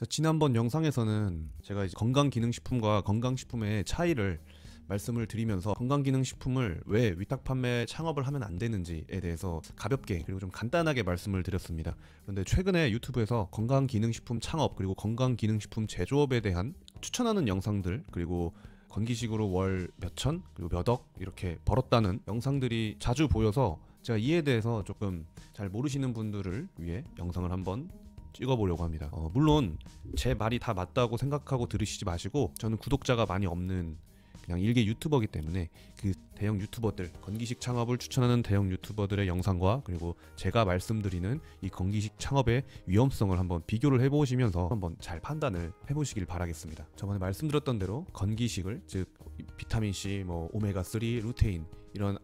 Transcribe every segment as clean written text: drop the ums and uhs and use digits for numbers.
자, 지난번 영상에서는 제가 이제 건강기능식품과 건강식품의 차이를 말씀을 드리면서 건강기능식품을 왜 위탁 판매 창업을 하면 안 되는지에 대해서 가볍게 그리고 좀 간단하게 말씀을 드렸습니다. 그런데 최근에 유튜브에서 건강기능식품 창업 그리고 건강기능식품 제조업에 대한 추천하는 영상들, 그리고 건기식으로 월 몇천 그리고 몇억 이렇게 벌었다는 영상들이 자주 보여서 제가 이에 대해서 조금 잘 모르시는 분들을 위해 영상을 한번 찍어보려고 합니다. 물론 제 말이 다 맞다고 생각하고 들으시지 마시고, 저는 구독자가 많이 없는 그냥 일개 유튜버이기 때문에 그 대형 유튜버들, 건기식 창업을 추천하는 대형 유튜버들의 영상과 그리고 제가 말씀드리는 이 건기식 창업의 위험성을 한번 비교를 해보시면서 한번 잘 판단을 해보시길 바라겠습니다. 저번에 말씀드렸던 대로 건기식을, 즉 비타민C, 오메가3, 루테인, 이런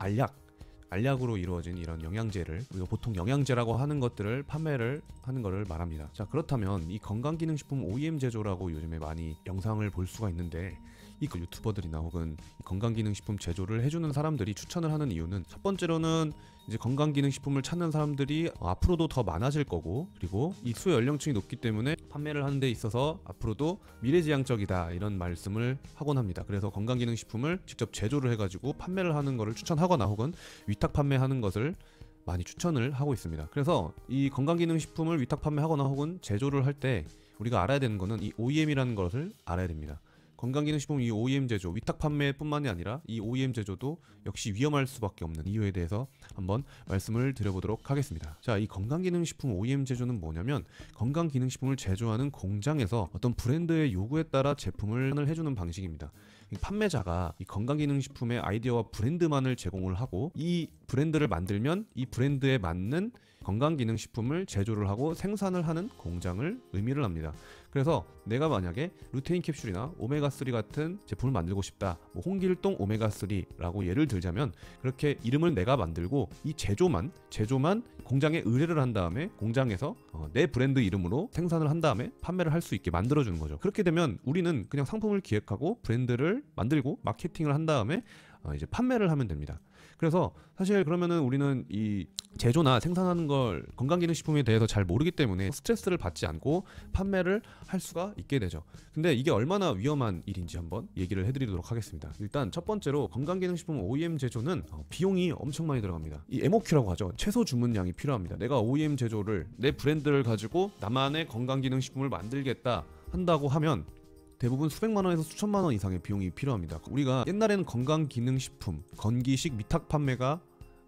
알약으로 이루어진 이런 영양제를, 우리가 보통 영양제라고 하는 것들을 판매를 하는 것을 말합니다. 자, 그렇다면 이 건강기능식품 OEM 제조라고 요즘에 많이 영상을 볼 수가 있는데, 이 유튜버들이나 혹은 건강기능식품 제조를 해주는 사람들이 추천을 하는 이유는, 첫 번째로는 이제 건강기능식품을 찾는 사람들이 앞으로도 더 많아질 거고, 그리고 이 수요 연령층이 높기 때문에 판매를 하는 데 있어서 앞으로도 미래지향적이다, 이런 말씀을 하곤 합니다. 그래서 건강기능식품을 직접 제조를 해가지고 판매를 하는 것을 추천하거나 혹은 위탁 판매하는 것을 많이 추천을 하고 있습니다. 그래서 이 건강기능식품을 위탁 판매하거나 혹은 제조를 할 때 우리가 알아야 되는 거는 이 OEM이라는 것을 알아야 됩니다. 건강기능식품 이 OEM 제조, 위탁 판매뿐만이 아니라 이 OEM 제조도 역시 위험할 수밖에 없는 이유에 대해서 한번 말씀을 드려보도록 하겠습니다. 자, 이 건강기능식품 OEM 제조는 뭐냐면, 건강기능식품을 제조하는 공장에서 어떤 브랜드의 요구에 따라 제품을 해주는 방식입니다. 판매자가 이 건강기능식품의 아이디어와 브랜드만을 제공을 하고, 이 브랜드를 만들면 이 브랜드에 맞는 건강기능식품을 제조를 하고 생산을 하는 공장을 의미를 합니다. 그래서 내가 만약에 루테인 캡슐이나 오메가3 같은 제품을 만들고 싶다, 홍길동 오메가3라고 예를 들자면, 그렇게 이름을 내가 만들고 이 제조만 공장에 의뢰를 한 다음에 공장에서 내 브랜드 이름으로 생산을 한 다음에 판매를 할 수 있게 만들어주는 거죠. 그렇게 되면 우리는 그냥 상품을 기획하고 브랜드를 만들고 마케팅을 한 다음에 이제 판매를 하면 됩니다. 그래서 사실 그러면은 우리는 이 제조나 생산하는 걸, 건강기능식품에 대해서 잘 모르기 때문에 스트레스를 받지 않고 판매를 할 수가 있게 되죠. 근데 이게 얼마나 위험한 일인지 한번 얘기를 해드리도록 하겠습니다. 일단 첫 번째로 건강기능식품 OEM 제조는 비용이 엄청 많이 들어갑니다. 이 MOQ라고 하죠. 최소 주문량이 필요합니다. 내가 OEM 제조를, 내 브랜드를 가지고 나만의 건강기능식품을 만들겠다 한다고 하면 대부분 수백만 원에서 수천만 원 이상의 비용이 필요합니다. 우리가 옛날에는 건강기능식품, 건기식 위탁 판매가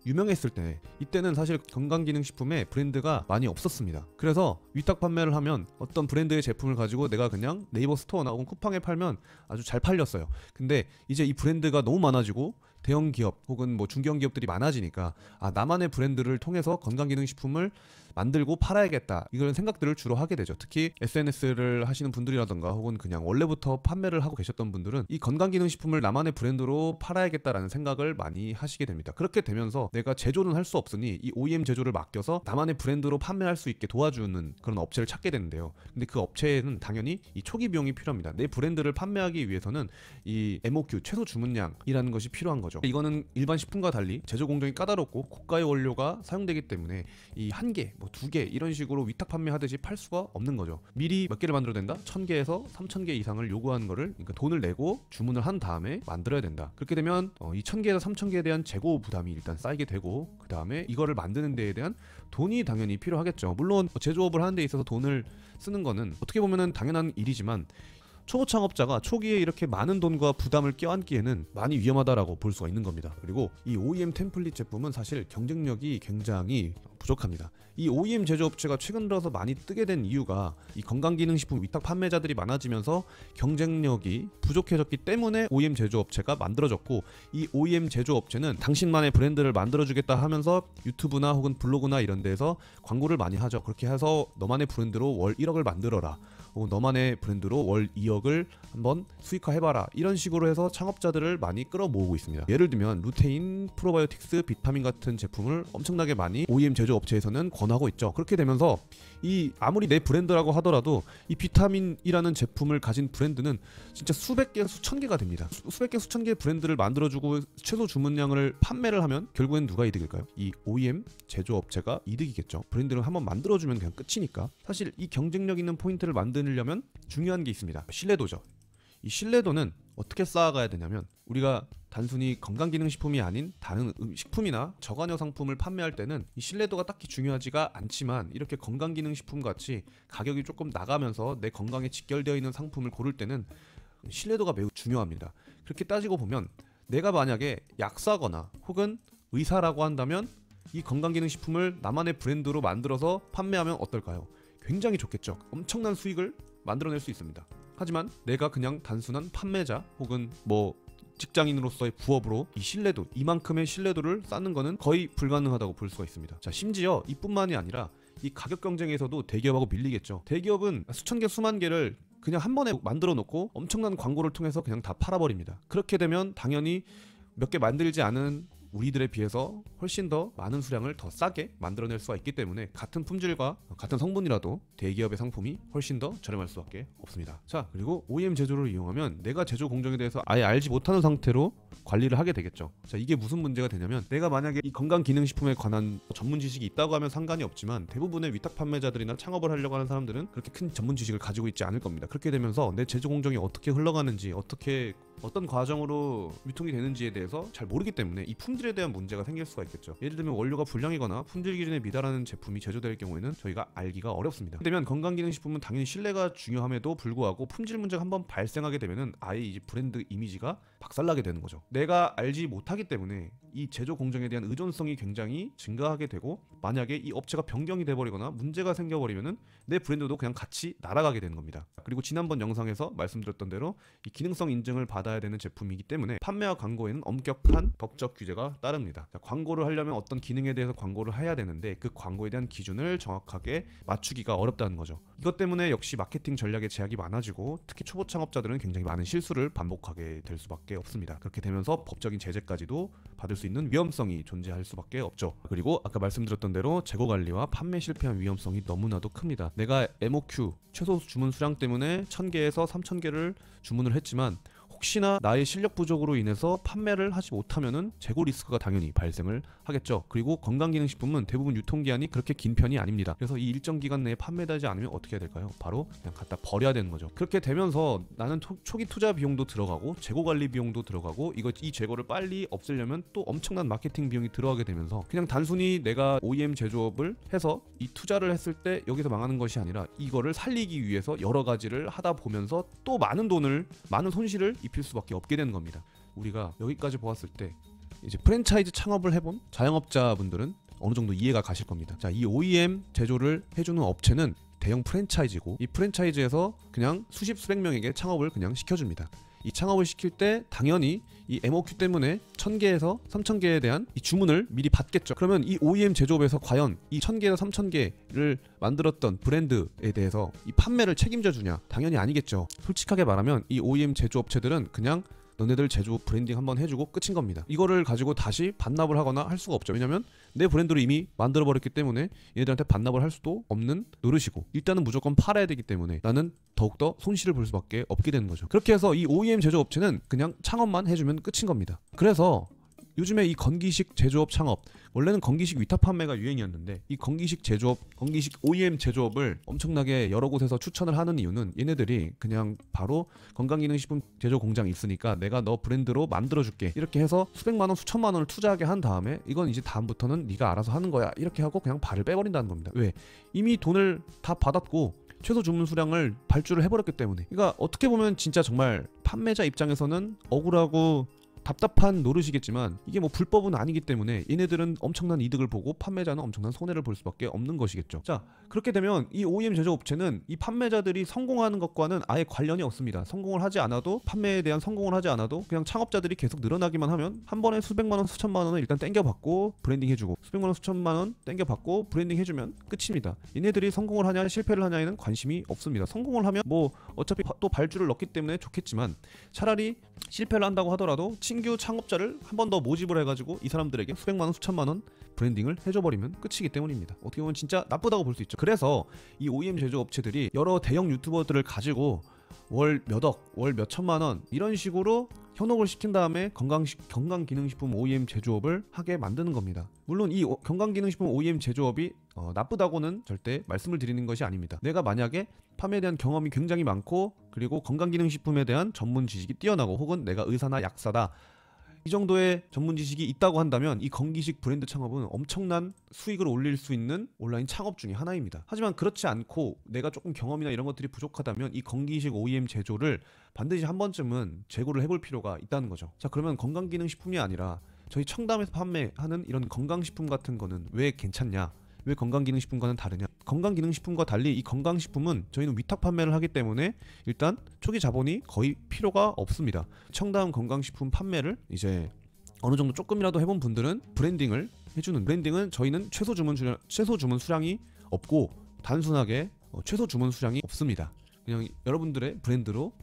유명했을 때, 이때는 사실 건강기능식품의 브랜드가 많이 없었습니다. 그래서 위탁 판매를 하면 어떤 브랜드의 제품을 가지고 내가 그냥 네이버 스토어나 혹은 쿠팡에 팔면 아주 잘 팔렸어요. 근데 이제 이 브랜드가 너무 많아지고 대형 기업 혹은 중견 기업들이 많아지니까, 나만의 브랜드를 통해서 건강기능식품을 만들고 팔아야겠다, 이런 생각들을 주로 하게 되죠. 특히 SNS를 하시는 분들이라던가 혹은 그냥 원래부터 판매를 하고 계셨던 분들은 이 건강기능식품을 나만의 브랜드로 팔아야겠다라는 생각을 많이 하시게 됩니다. 그렇게 되면서 내가 제조는 할 수 없으니 이 OEM 제조를 맡겨서 나만의 브랜드로 판매할 수 있게 도와주는 그런 업체를 찾게 되는데요. 근데 그 업체에는 당연히 이 초기 비용이 필요합니다. 내 브랜드를 판매하기 위해서는 이 MOQ, 최소 주문량이라는 것이 필요한 거죠. 이거는 일반 식품과 달리 제조 공정이 까다롭고 고가의 원료가 사용되기 때문에 이 한 개, 두 개 이런 식으로 위탁 판매하듯이 팔 수가 없는 거죠. 미리 몇 개를 만들어야 된다? 1000개에서 3000개 이상을 요구하는 거를, 그러니까 돈을 내고 주문을 한 다음에 만들어야 된다. 그렇게 되면 이 1000개에서 3000개에 대한 재고 부담이 일단 쌓이게 되고, 그 다음에 이거를 만드는 데에 대한 돈이 당연히 필요하겠죠. 물론 제조업을 하는 데 있어서 돈을 쓰는 거는 어떻게 보면은 당연한 일이지만, 초보 창업자가 초기에 이렇게 많은 돈과 부담을 껴안기에는 많이 위험하다라고 볼 수가 있는 겁니다. 그리고 이 OEM 템플릿 제품은 사실 경쟁력이 굉장히 부족합니다. 이 OEM 제조업체가 최근 들어서 많이 뜨게 된 이유가 이 건강기능식품 위탁 판매자들이 많아지면서 경쟁력이 부족해졌기 때문에 OEM 제조업체가 만들어졌고, 이 OEM 제조업체는 당신만의 브랜드를 만들어주겠다 하면서 유튜브나 혹은 블로그나 이런 데에서 광고를 많이 하죠. 그렇게 해서 너만의 브랜드로 월 1억을 만들어라, 혹은 너만의 브랜드로 월 2억을 한번 수익화해봐라, 이런 식으로 해서 창업자들을 많이 끌어모으고 있습니다. 예를 들면 루테인, 프로바이오틱스, 비타민 같은 제품을 엄청나게 많이 OEM 제조업체에서는 권하고 있죠. 그렇게 되면서 이 아무리 내 브랜드라고 하더라도 이 비타민이라는 제품을 가진 브랜드는 진짜 수백 개, 수천 개가 됩니다. 수백 개, 수천 개의 브랜드를 만들어주고 최소 주문량을 판매를 하면 결국엔 누가 이득일까요? 이 OEM 제조업체가 이득이겠죠. 브랜드를 한번 만들어주면 그냥 끝이니까. 사실 이 경쟁력 있는 포인트를 만들 만들려면 중요한 게 있습니다. 신뢰도죠. 이 신뢰도는 어떻게 쌓아가야 되냐면, 우리가 단순히 건강기능식품이 아닌 다른 식품이나 저간여 상품을 판매할 때는 이 신뢰도가 딱히 중요하지가 않지만, 이렇게 건강기능식품 같이 가격이 조금 나가면서 내 건강에 직결되어 있는 상품을 고를 때는 신뢰도가 매우 중요합니다. 그렇게 따지고 보면 내가 만약에 약사거나 혹은 의사라고 한다면 이 건강기능식품을 나만의 브랜드로 만들어서 판매하면 어떨까요? 굉장히 좋겠죠. 엄청난 수익을 만들어낼 수 있습니다. 하지만 내가 그냥 단순한 판매자 혹은 직장인으로서의 부업으로 이 신뢰도, 이만큼의 신뢰도를 쌓는 거는 거의 불가능하다고 볼 수가 있습니다. 자, 심지어 이뿐만이 아니라 이 가격 경쟁에서도 대기업하고 밀리겠죠. 대기업은 수천 개, 수만 개를 그냥 한 번에 만들어 놓고 엄청난 광고를 통해서 그냥 다 팔아버립니다. 그렇게 되면 당연히 몇 개 만들지 않은 우리들에 비해서 훨씬 더 많은 수량을 더 싸게 만들어낼 수가 있기 때문에 같은 품질과 같은 성분이라도 대기업의 상품이 훨씬 더 저렴할 수밖에 없습니다. 자, 그리고 OEM 제조를 이용하면 내가 제조 공정에 대해서 아예 알지 못하는 상태로 관리를 하게 되겠죠. 자, 이게 무슨 문제가 되냐면, 내가 만약에 이 건강기능식품에 관한 전문 지식이 있다고 하면 상관이 없지만, 대부분의 위탁 판매자들이나 창업을 하려고 하는 사람들은 그렇게 큰 전문 지식을 가지고 있지 않을 겁니다. 그렇게 되면서 내 제조 공정이 어떻게 흘러가는지, 어떤 과정으로 유통이 되는지에 대해서 잘 모르기 때문에 이 품질에 대한 문제가 생길 수가 있겠죠. 예를 들면 원료가 불량이거나 품질 기준에 미달하는 제품이 제조될 경우에는 저희가 알기가 어렵습니다. 그렇게 되면 건강기능식품은 당연히 신뢰가 중요함에도 불구하고 품질 문제가 한번 발생하게 되면은 아예 이제 브랜드 이미지가 박살나게 되는 거죠. 내가 알지 못하기 때문에 이 제조 공정에 대한 의존성이 굉장히 증가하게 되고, 만약에 이 업체가 변경이 돼버리거나 문제가 생겨버리면은 내 브랜드도 그냥 같이 날아가게 되는 겁니다. 그리고 지난번 영상에서 말씀드렸던 대로 이 기능성 인증을 받아야 되는 제품이기 때문에 판매와 광고에는 엄격한 법적 규제가 따릅니다. 자, 광고를 하려면 어떤 기능에 대해서 광고를 해야 되는데 그 광고에 대한 기준을 정확하게 맞추기가 어렵다는 거죠. 이것 때문에 역시 마케팅 전략에 제약이 많아지고, 특히 초보 창업자들은 굉장히 많은 실수를 반복하게 될 수밖에 없습니다. 그렇게 되면서 법적인 제재까지도 받을 수 있는 위험성이 존재할 수밖에 없죠. 그리고 아까 말씀드렸던 대로 재고 관리와 판매 실패한 위험성이 너무나도 큽니다. 내가 MOQ 최소 주문 수량 때문에 1000개에서 3000개를 주문을 했지만, 혹시나 나의 실력 부족으로 인해서 판매를 하지 못하면은 재고 리스크가 당연히 발생을 하겠죠. 그리고 건강기능식품은 대부분 유통기한이 그렇게 긴 편이 아닙니다. 그래서 이 일정 기간 내에 판매되지 않으면 어떻게 해야 될까요? 바로 그냥 갖다 버려야 되는 거죠. 그렇게 되면서 나는 초기 투자 비용도 들어가고 재고 관리 비용도 들어가고, 이 재고를 빨리 없애려면 또 엄청난 마케팅 비용이 들어가게 되면서, 그냥 단순히 내가 OEM 제조업을 해서 이 투자를 했을 때 여기서 망하는 것이 아니라 이거를 살리기 위해서 여러 가지를 하다 보면서 또 많은 손실을 입힐 수밖에 없게 되는 겁니다. 우리가 여기까지 보았을 때 이제 프랜차이즈 창업을 해본 자영업자분들은 어느 정도 이해가 가실 겁니다. 자, 이 OEM 제조를 해주는 업체는 대형 프랜차이즈고, 이 프랜차이즈에서 그냥 수백 명에게 창업을 그냥 시켜줍니다. 이 창업을 시킬 때 당연히 이 MOQ 때문에 1000개에서 3000개에 대한 이 주문을 미리 받겠죠. 그러면 이 OEM 제조업에서 과연 이 1000개에서 3000개를 만들었던 브랜드에 대해서 이 판매를 책임져 주냐? 당연히 아니겠죠. 솔직하게 말하면 이 OEM 제조업체들은 그냥 너네들 제조 브랜딩 한번 해주고 끝인 겁니다. 이거를 가지고 다시 반납을 하거나 할 수가 없죠. 왜냐면 내 브랜드를 이미 만들어버렸기 때문에 얘네들한테 반납을 할 수도 없는 노릇이고, 일단은 무조건 팔아야 되기 때문에 나는 더욱더 손실을 볼 수밖에 없게 되는 거죠. 그렇게 해서 이 OEM 제조업체는 그냥 창업만 해주면 끝인 겁니다. 그래서 요즘에 이 건기식 제조업 창업, 원래는 건기식 위탁 판매가 유행이었는데 이 건기식 OEM 제조업을 엄청나게 여러 곳에서 추천을 하는 이유는, 얘네들이 그냥 바로 건강기능식품 제조 공장이 있으니까 내가 너 브랜드로 만들어줄게, 이렇게 해서 수백만원 수천만원을 투자하게 한 다음에 이건 이제 다음부터는 네가 알아서 하는 거야, 이렇게 하고 그냥 발을 빼버린다는 겁니다. 왜? 이미 돈을 다 받았고 최소 주문 수량을 발주를 해버렸기 때문에. 그러니까 어떻게 보면 진짜 정말 판매자 입장에서는 억울하고 답답한 노릇이겠지만, 이게 뭐 불법은 아니기 때문에 얘네들은 엄청난 이득을 보고 판매자는 엄청난 손해를 볼 수밖에 없는 것이겠죠. 자, 그렇게 되면 이 OEM 제조업체는 이 판매자들이 성공하는 것과는 아예 관련이 없습니다. 성공을 하지 않아도, 판매에 대한 성공을 하지 않아도 그냥 창업자들이 계속 늘어나기만 하면 한 번에 수백만원 수천만원을 일단 땡겨받고 브랜딩 해주고, 수백만원 수천만원 땡겨받고 브랜딩 해주면 끝입니다. 얘네들이 성공을 하냐 실패를 하냐에는 관심이 없습니다. 성공을 하면 뭐 어차피 또 발주를 넣기 때문에 좋겠지만, 차라리 실패를 한다고 하더라도 신규 창업자를 한 번 더 모집을 해가지고 이 사람들에게 수백만원 수천만원 브랜딩을 해줘버리면 끝이기 때문입니다. 어떻게 보면 진짜 나쁘다고 볼 수 있죠. 그래서 이 OEM 제조업체들이 여러 대형 유튜버들을 가지고 월 몇억, 월 몇천만원 이런 식으로 현혹을 시킨 다음에 건강기능식품 OEM 제조업을 하게 만드는 겁니다. 물론 이 건강기능식품 OEM 제조업이 나쁘다고는 절대 말씀을 드리는 것이 아닙니다. 내가 만약에 판매에 대한 경험이 굉장히 많고 그리고 건강기능식품에 대한 전문 지식이 뛰어나고 혹은 내가 의사나 약사다 이 정도의 전문 지식이 있다고 한다면 이 건기식 브랜드 창업은 엄청난 수익을 올릴 수 있는 온라인 창업 중에 하나입니다. 하지만 그렇지 않고 내가 조금 경험이나 이런 것들이 부족하다면 이 건기식 OEM 제조를 반드시 한 번쯤은 재고를 해볼 필요가 있다는 거죠. 자, 그러면 건강기능식품이 아니라 저희 청담에서 판매하는 이런 건강식품 같은 거는 왜 괜찮냐? 왜 건강기능식품과는 다르냐? 건강기능식품과 달리 이 건강식품은 저희는 위탁 판매를 하기 때문에 일단 초기 자본이 거의 필요가 없습니다. 청담 건강식품 판매를 이제 어느 정도 조금이라도 해본 분들은 브랜딩을 해주는, 브랜딩은 저희는 최소 주문 수량이 없고 단순하게 최소 주문 수량이 없습니다. 그냥 여러분들의 브랜드로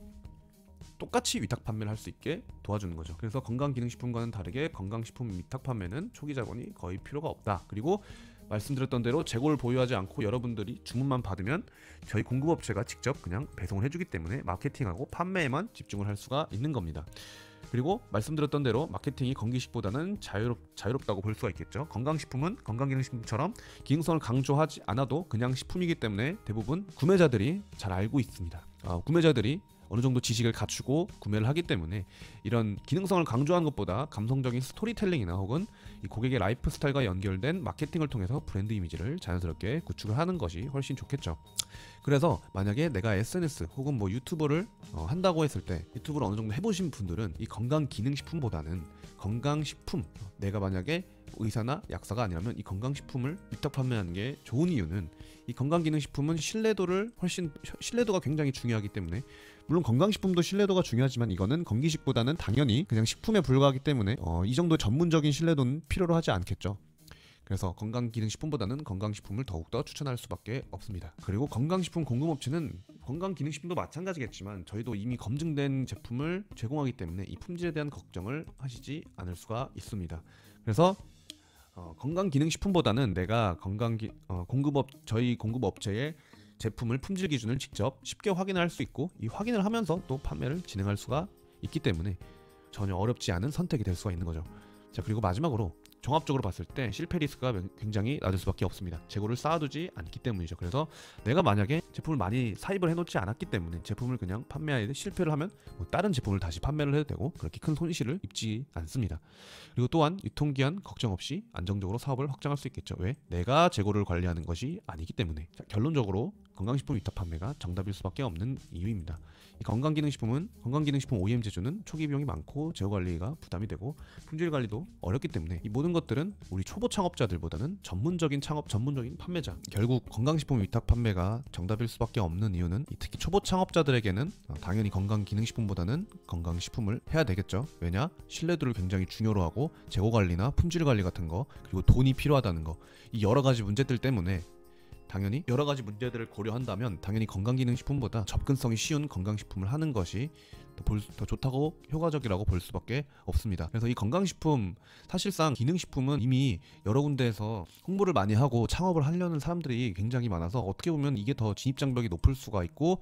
똑같이 위탁 판매를 할 수 있게 도와주는 거죠. 그래서 건강기능식품과는 다르게 건강식품 위탁 판매는 초기 자본이 거의 필요가 없다. 그리고 말씀드렸던 대로 재고를 보유하지 않고 여러분들이 주문만 받으면 저희 공급업체가 직접 그냥 배송을 해주기 때문에 마케팅하고 판매에만 집중을 할 수가 있는 겁니다. 그리고 말씀드렸던 대로 마케팅이 건기식보다는 자유롭다고 볼 수가 있겠죠. 건강식품은 건강기능식품처럼 기능성을 강조하지 않아도 그냥 식품이기 때문에 대부분 구매자들이 잘 알고 있습니다. 구매자들이 어느 정도 지식을 갖추고 구매를 하기 때문에 이런 기능성을 강조하는 것보다 감성적인 스토리텔링이나 혹은 이 고객의 라이프 스타일과 연결된 마케팅을 통해서 브랜드 이미지를 자연스럽게 구축을 하는 것이 훨씬 좋겠죠. 그래서 만약에 내가 SNS 혹은 뭐 유튜버를 한다고 했을 때 유튜브를 어느 정도 해보신 분들은 이 건강기능식품보다는 건강식품, 내가 만약에 의사나 약사가 아니라면 이 건강식품을 위탁 판매하는 게 좋은 이유는 이 건강기능식품은 신뢰도가 굉장히 중요하기 때문에, 물론 건강식품도 신뢰도가 중요하지만 이거는 건기식보다는 당연히 그냥 식품에 불과하기 때문에 이 정도 전문적인 신뢰도는 필요로 하지 않겠죠. 그래서 건강기능식품보다는 건강식품을 더욱더 추천할 수밖에 없습니다. 그리고 건강식품 공급업체는 건강기능식품도 마찬가지겠지만 저희도 이미 검증된 제품을 제공하기 때문에 이 품질에 대한 걱정을 하시지 않을 수가 있습니다. 그래서 건강기능식품보다는 내가 저희 공급업체의 제품을 품질 기준을 직접 쉽게 확인할 수 있고 이 확인을 하면서 또 판매를 진행할 수가 있기 때문에 전혀 어렵지 않은 선택이 될 수가 있는 거죠. 자, 그리고 마지막으로 종합적으로 봤을 때 실패 리스크가 굉장히 낮을 수밖에 없습니다. 재고를 쌓아두지 않기 때문이죠. 그래서 내가 만약에 제품을 많이 사입을 해놓지 않았기 때문에 제품을 그냥 판매하는데 실패를 하면 다른 제품을 다시 판매를 해도 되고 그렇게 큰 손실을 입지 않습니다. 그리고 또한 유통기한 걱정 없이 안정적으로 사업을 확장할 수 있겠죠. 왜? 내가 재고를 관리하는 것이 아니기 때문에. 자, 결론적으로 건강식품 위탁 판매가 정답일 수밖에 없는 이유입니다. 이 건강기능식품 OEM 제조는 초기 비용이 많고 재고 관리가 부담이 되고 품질 관리도 어렵기 때문에 이 모든 것들은 우리 초보 창업자들보다는 전문적인 판매자, 결국 건강식품 위탁 판매가 정답일 수밖에 없는 이유는 특히 초보 창업자들에게는 당연히 건강기능식품보다는 건강식품을 해야 되겠죠. 왜냐? 신뢰도를 굉장히 중요로 하고 재고 관리나 품질 관리 같은 거, 그리고 돈이 필요하다는 거, 이 여러 가지 문제들 때문에 당연히 여러 가지 문제들을 고려한다면 당연히 건강기능식품보다 접근성이 쉬운 건강식품을 하는 것이 더 좋다고 효과적이라고 볼 수밖에 없습니다. 그래서 이 건강식품, 사실상 기능식품은 이미 여러 군데에서 홍보를 많이 하고 창업을 하려는 사람들이 굉장히 많아서 어떻게 보면 이게 더 진입장벽이 높을 수가 있고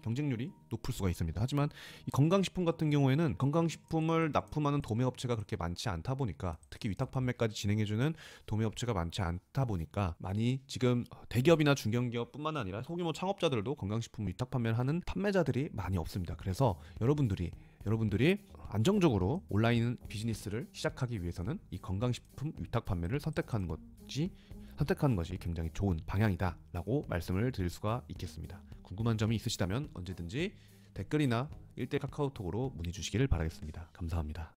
경쟁률이 높을 수가 있습니다. 하지만 이 건강식품 같은 경우에는 건강식품을 납품하는 도매업체가 그렇게 많지 않다 보니까, 특히 위탁 판매까지 진행해주는 도매업체가 많지 않다 보니까 많이 지금 대기업이나 중견기업뿐만 아니라 소규모 창업자들도 건강식품 위탁 판매를 하는 판매자들이 많이 없습니다. 그래서 여러분들이 안정적으로 온라인 비즈니스를 시작하기 위해서는 이 건강식품 위탁 판매를 선택하는 것이 굉장히 좋은 방향이다 라고 말씀을 드릴 수가 있겠습니다. 궁금한 점이 있으시다면 언제든지 댓글이나 1대1 카카오톡으로 문의 주시기를 바라겠습니다. 감사합니다.